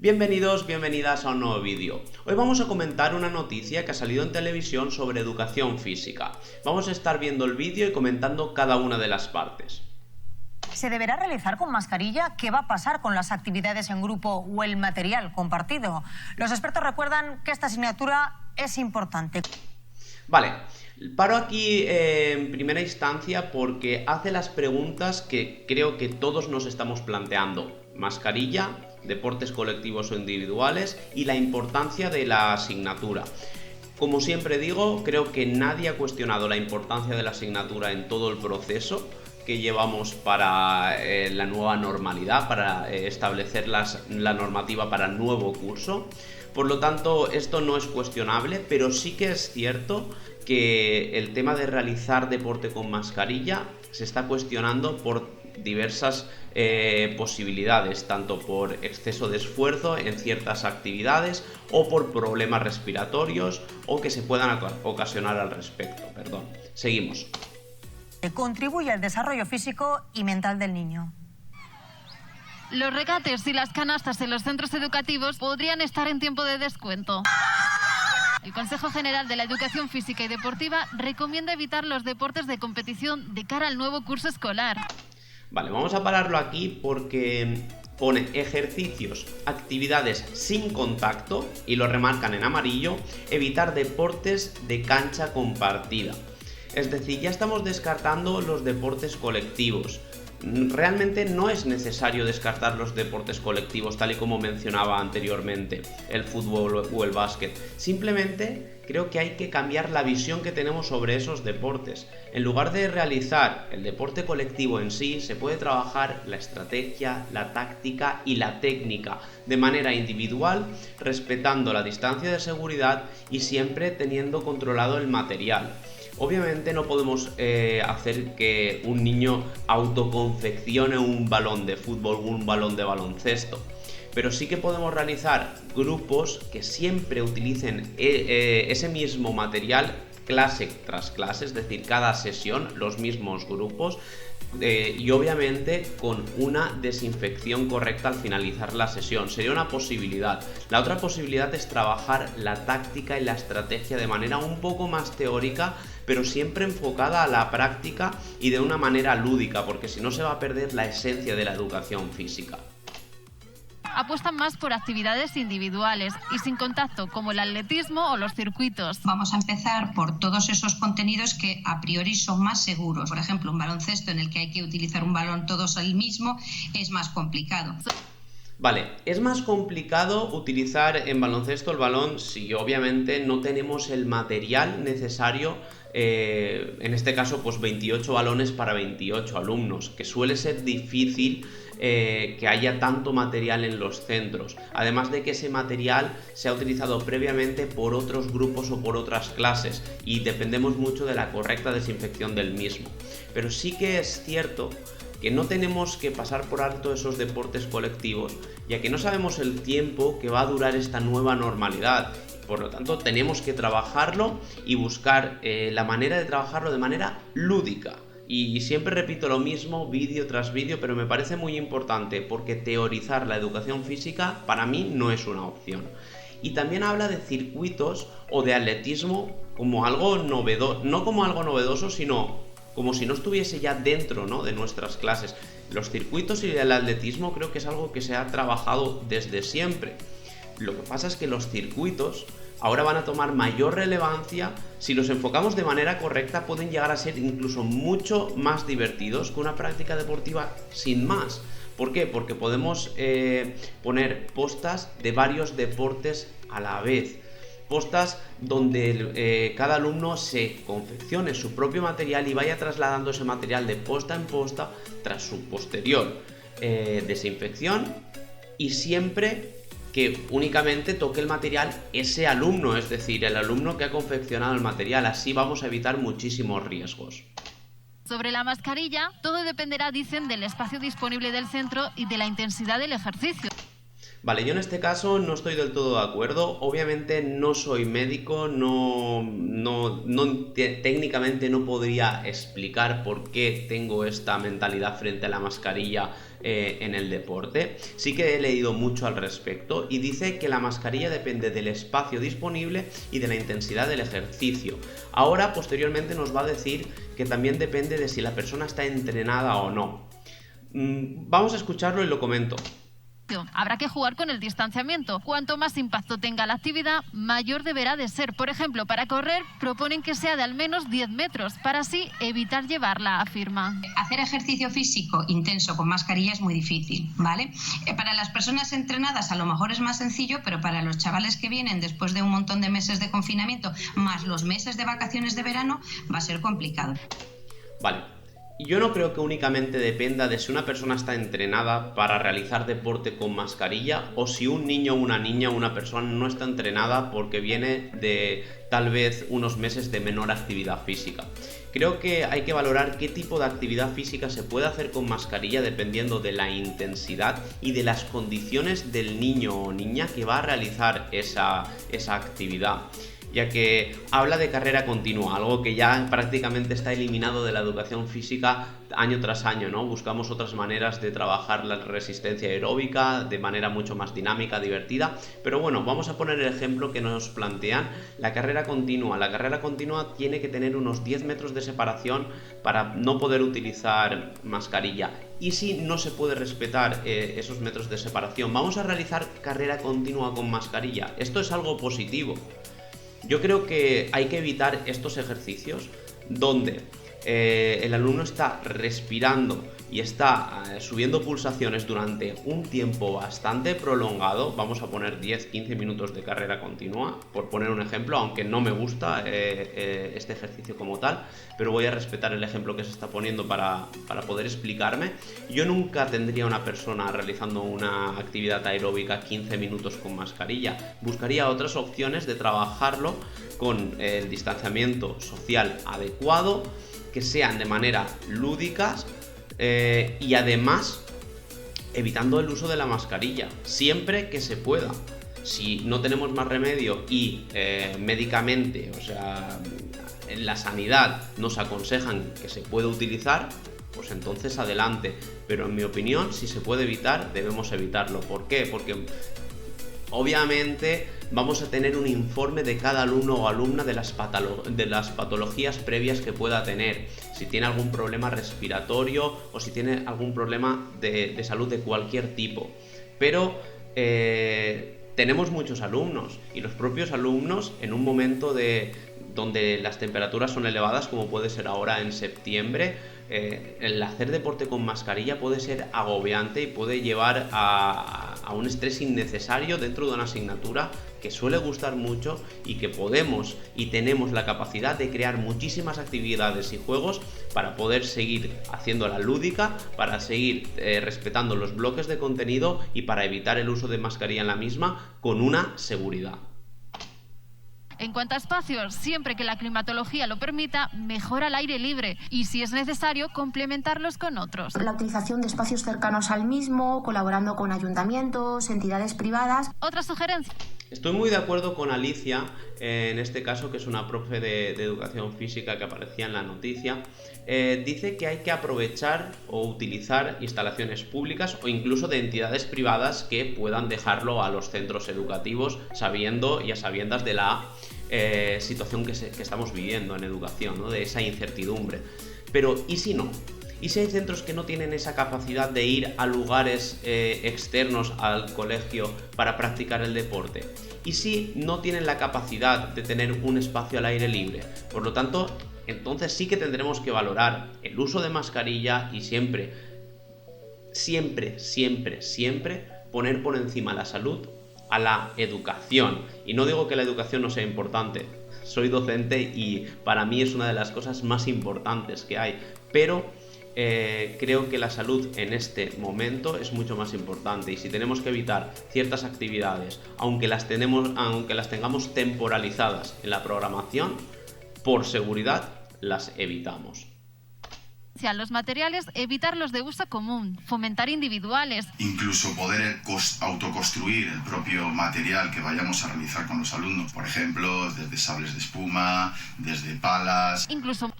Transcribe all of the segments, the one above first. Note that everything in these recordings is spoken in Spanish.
Bienvenidos, bienvenidas a un nuevo vídeo. Hoy vamos a comentar una noticia que ha salido en televisión sobre educación física. Vamos a estar viendo el vídeo y comentando cada una de las partes. ¿Se deberá realizar con mascarilla? ¿Qué va a pasar con las actividades en grupo o el material compartido? Los expertos recuerdan que esta asignatura es importante. Vale, paro aquí en primera instancia porque hace las preguntas que creo que todos nos estamos planteando. Mascarilla, deportes colectivos o individuales y la importancia de la asignatura. Como siempre digo, creo que nadie ha cuestionado la importancia de la asignatura en todo el proceso que llevamos para la nueva normalidad, para establecer la normativa para el nuevo curso. Por lo tanto, esto no es cuestionable, pero sí que es cierto que el tema de realizar deporte con mascarilla se está cuestionando por diversas posibilidades, tanto por exceso de esfuerzo en ciertas actividades o por problemas respiratorios o que se puedan ocasionar al respecto. Seguimos. Contribuye al desarrollo físico y mental del niño. Los regates y las canastas en los centros educativos podrían estar en tiempo de descuento. El Consejo General de la Educación Física y Deportiva recomienda evitar los deportes de competición de cara al nuevo curso escolar. Vale, vamos a pararlo aquí porque pone ejercicios, actividades sin contacto y lo remarcan en amarillo, evitar deportes de cancha compartida. Es decir, ya estamos descartando los deportes colectivos. Realmente no es necesario descartar los deportes colectivos tal y como mencionaba anteriormente, el fútbol o el básquet. Simplemente creo que hay que cambiar la visión que tenemos sobre esos deportes. En lugar de realizar el deporte colectivo en sí, se puede trabajar la estrategia, la táctica y la técnica de manera individual, respetando la distancia de seguridad y siempre teniendo controlado el material. Obviamente no podemos hacer que un niño autoconfeccione un balón de fútbol o un balón de baloncesto, pero sí que podemos realizar grupos que siempre utilicen ese mismo material clase tras clase, es decir, cada sesión los mismos grupos y obviamente con una desinfección correcta al finalizar la sesión. Sería una posibilidad. La otra posibilidad es trabajar la táctica y la estrategia de manera un poco más teórica, pero siempre enfocada a la práctica y de una manera lúdica, porque si no se va a perder la esencia de la educación física. Apuestan más por actividades individuales y sin contacto, como el atletismo o los circuitos. Vamos a empezar por todos esos contenidos que a priori son más seguros. Por ejemplo, un baloncesto en el que hay que utilizar un balón todos al mismo es más complicado. Vale, es más complicado utilizar en baloncesto el balón si obviamente no tenemos el material necesario, en este caso pues 28 balones para 28 alumnos, que suele ser difícil que haya tanto material en los centros, además de que ese material se ha utilizado previamente por otros grupos o por otras clases y dependemos mucho de la correcta desinfección del mismo. Pero sí que es cierto que no tenemos que pasar por alto esos deportes colectivos, ya que no sabemos el tiempo que va a durar esta nueva normalidad. Por lo tanto, tenemos que trabajarlo y buscar la manera de trabajarlo de manera lúdica. Y siempre repito lo mismo, vídeo tras vídeo, pero me parece muy importante porque teorizar la educación física para mí no es una opción. Y también habla de circuitos o de atletismo como algo novedoso, no como algo novedoso, sino como si no estuviese ya dentro, ¿no?, de nuestras clases. Los circuitos y el atletismo creo que es algo que se ha trabajado desde siempre. Lo que pasa es que los circuitos ahora van a tomar mayor relevancia. Si los enfocamos de manera correcta, pueden llegar a ser incluso mucho más divertidos que una práctica deportiva sin más. ¿Por qué? Porque podemos poner postas de varios deportes a la vez. Postas donde cada alumno se confeccione su propio material y vaya trasladando ese material de posta en posta tras su posterior desinfección, y siempre que únicamente toque el material ese alumno, es decir, el alumno que ha confeccionado el material. Así vamos a evitar muchísimos riesgos. Sobre la mascarilla, todo dependerá, dicen, del espacio disponible del centro y de la intensidad del ejercicio. Vale, yo en este caso no estoy del todo de acuerdo. Obviamente no soy médico, técnicamente no podría explicar por qué tengo esta mentalidad frente a la mascarilla en el deporte. Sí que he leído mucho al respecto y dice que la mascarilla depende del espacio disponible y de la intensidad del ejercicio. Ahora, posteriormente, nos va a decir que también depende de si la persona está entrenada o no. Vamos a escucharlo y lo comento. Habrá que jugar con el distanciamiento. Cuanto más impacto tenga la actividad, mayor deberá de ser. Por ejemplo, para correr proponen que sea de al menos 10 metros, para así evitar llevarla, afirma. Hacer ejercicio físico intenso con mascarilla es muy difícil, ¿vale? Para las personas entrenadas a lo mejor es más sencillo, pero para los chavales que vienen después de un montón de meses de confinamiento, más los meses de vacaciones de verano, va a ser complicado. Vale. Yo no creo que únicamente dependa de si una persona está entrenada para realizar deporte con mascarilla o si un niño, una niña, una persona no está entrenada porque viene de tal vez unos meses de menor actividad física. Creo que hay que valorar qué tipo de actividad física se puede hacer con mascarilla dependiendo de la intensidad y de las condiciones del niño o niña que va a realizar esa actividad. Ya que habla de carrera continua, algo que ya prácticamente está eliminado de la educación física año tras año, ¿no? Buscamos otras maneras de trabajar la resistencia aeróbica de manera mucho más dinámica, divertida, pero bueno, vamos a poner el ejemplo que nos plantean, la carrera continua. La carrera continua tiene que tener unos 10 metros de separación para no poder utilizar mascarilla. Y si no se puede respetar esos metros de separación, vamos a realizar carrera continua con mascarilla. Esto es algo positivo. Yo creo que hay que evitar estos ejercicios donde el alumno está respirando y está subiendo pulsaciones durante un tiempo bastante prolongado. Vamos a poner 10-15 minutos de carrera continua, por poner un ejemplo, aunque no me gusta este ejercicio como tal, pero voy a respetar el ejemplo que se está poniendo para poder explicarme. Yo nunca tendría una persona realizando una actividad aeróbica 15 minutos con mascarilla. Buscaría otras opciones de trabajarlo con el distanciamiento social adecuado, que sean de manera lúdicas, y además evitando el uso de la mascarilla siempre que se pueda. Si no tenemos más remedio y médicamente, o sea, en la sanidad nos aconsejan que se puede utilizar, pues entonces adelante, pero en mi opinión, si se puede evitar, debemos evitarlo. ¿Por qué? Porque obviamente vamos a tener un informe de cada alumno o alumna de las patologías previas que pueda tener, si tiene algún problema respiratorio o si tiene algún problema de salud de cualquier tipo. Pero tenemos muchos alumnos y los propios alumnos en un momento donde las temperaturas son elevadas, como puede ser ahora en septiembre, el hacer deporte con mascarilla puede ser agobiante y puede llevar a un estrés innecesario dentro de una asignatura que suele gustar mucho y que podemos y tenemos la capacidad de crear muchísimas actividades y juegos para poder seguir haciéndola lúdica, para seguir respetando los bloques de contenido y para evitar el uso de mascarilla en la misma con una seguridad. En cuanto a espacios, siempre que la climatología lo permita, mejor al aire libre y, si es necesario, complementarlos con otros. La utilización de espacios cercanos al mismo, colaborando con ayuntamientos, entidades privadas. Otra sugerencia. Estoy muy de acuerdo con Alicia, en este caso, que es una profe de educación física que aparecía en la noticia. Dice que hay que aprovechar o utilizar instalaciones públicas o incluso de entidades privadas que puedan dejarlo a los centros educativos, sabiendo y a sabiendas de la situación que estamos viviendo en educación, ¿no? De esa incertidumbre. Pero ¿y si no? ¿Y si hay centros que no tienen esa capacidad de ir a lugares externos al colegio para practicar el deporte? ¿Y si no tienen la capacidad de tener un espacio al aire libre? Por lo tanto, entonces sí que tendremos que valorar el uso de mascarilla y siempre poner por encima la salud a la educación. Y no digo que la educación no sea importante. Soy docente y para mí es una de las cosas más importantes que hay. Pero creo que la salud en este momento es mucho más importante y si tenemos que evitar ciertas actividades, aunque las tengamos temporalizadas en la programación, por seguridad las evitamos. los materiales, evitar los de uso común, fomentar individuales. Incluso poder autoconstruir el propio material que vayamos a realizar con los alumnos, por ejemplo, desde sables de espuma, desde palas. Incluso...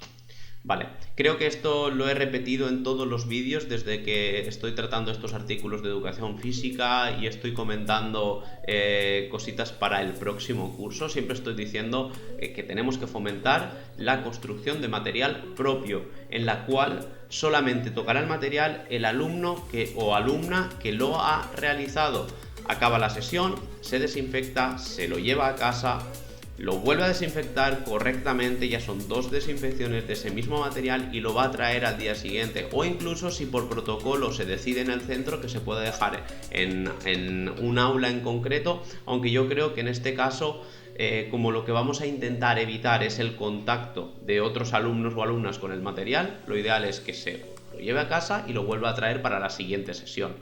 Vale, creo que esto lo he repetido en todos los vídeos desde que estoy tratando estos artículos de educación física y estoy comentando cositas para el próximo curso. Siempre estoy diciendo que tenemos que fomentar la construcción de material propio, en la cual solamente tocará el material el alumno o alumna que lo ha realizado. Acaba la sesión, se desinfecta, se lo lleva a casa, lo vuelve a desinfectar correctamente, ya son 2 desinfecciones de ese mismo material y lo va a traer al día siguiente, o incluso si por protocolo se decide en el centro que se puede dejar en un aula en concreto, aunque yo creo que en este caso como lo que vamos a intentar evitar es el contacto de otros alumnos o alumnas con el material, lo ideal es que se lo lleve a casa y lo vuelva a traer para la siguiente sesión.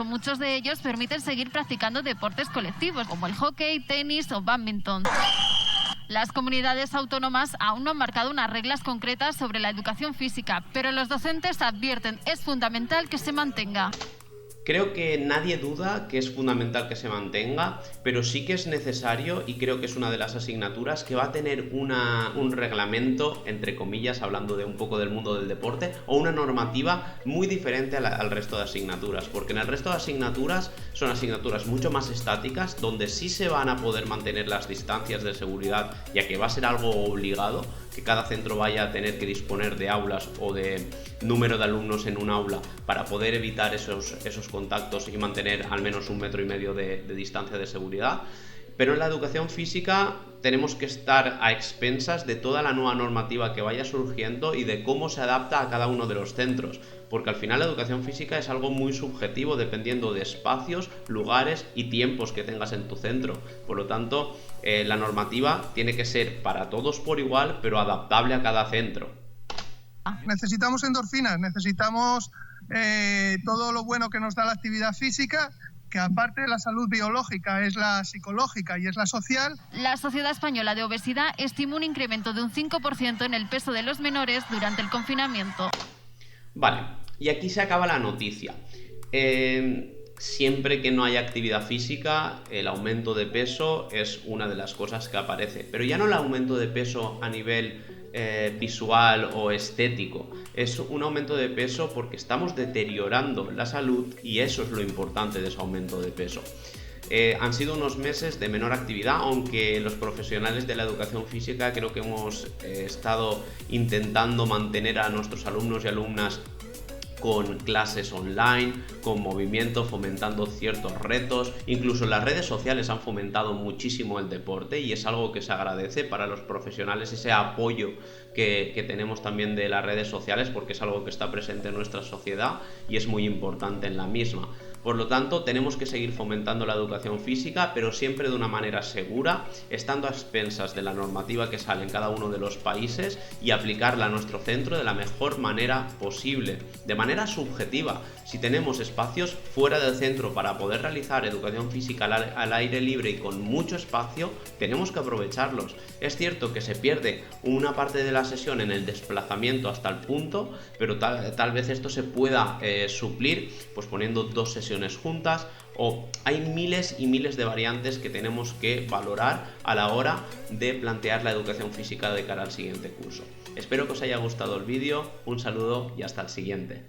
Muchos de ellos permiten seguir practicando deportes colectivos, como el hockey, tenis o bádminton. Las comunidades autónomas aún no han marcado unas reglas concretas sobre la educación física, pero los docentes advierten, es fundamental que se mantenga. Creo que nadie duda que es fundamental que se mantenga, pero sí que es necesario, y creo que es una de las asignaturas que va a tener un reglamento, entre comillas, hablando de un poco del mundo del deporte, o una normativa muy diferente al resto de asignaturas, porque en el resto de asignaturas son asignaturas mucho más estáticas, donde sí se van a poder mantener las distancias de seguridad, ya que va a ser algo obligado, que cada centro vaya a tener que disponer de aulas o de número de alumnos en un aula para poder evitar esos contactos y mantener al menos 1,5 metros de distancia de seguridad. Pero en la educación física tenemos que estar a expensas de toda la nueva normativa que vaya surgiendo y de cómo se adapta a cada uno de los centros, porque al final la educación física es algo muy subjetivo dependiendo de espacios, lugares y tiempos que tengas en tu centro. Por lo tanto, la normativa tiene que ser para todos por igual, pero adaptable a cada centro. Necesitamos endorfinas, necesitamos todo lo bueno que nos da la actividad física, que aparte de la salud biológica es la psicológica y es la social. La Sociedad Española de Obesidad estima un incremento de un 5% en el peso de los menores durante el confinamiento. Vale, y aquí se acaba la noticia. Siempre que no haya actividad física, el aumento de peso es una de las cosas que aparece. Pero ya no el aumento de peso a nivel visual o estético, es un aumento de peso porque estamos deteriorando la salud y eso es lo importante de ese aumento de peso. Han sido unos meses de menor actividad, aunque los profesionales de la educación física creo que hemos estado intentando mantener a nuestros alumnos y alumnas con clases online, con movimiento, fomentando ciertos retos. Incluso las redes sociales han fomentado muchísimo el deporte y es algo que se agradece para los profesionales, ese apoyo que tenemos también de las redes sociales, porque es algo que está presente en nuestra sociedad y es muy importante en la misma. Por lo tanto, tenemos que seguir fomentando la educación física, pero siempre de una manera segura, estando a expensas de la normativa que sale en cada uno de los países y aplicarla a nuestro centro de la mejor manera posible, de manera subjetiva. Si tenemos espacios fuera del centro para poder realizar educación física al aire libre y con mucho espacio, tenemos que aprovecharlos. Es cierto que se pierde una parte de la sesión en el desplazamiento hasta el punto, pero tal vez esto se pueda suplir pues poniendo 2 sesiones juntas, o hay miles y miles de variantes que tenemos que valorar a la hora de plantear la educación física de cara al siguiente curso. Espero que os haya gustado el vídeo, un saludo y hasta el siguiente.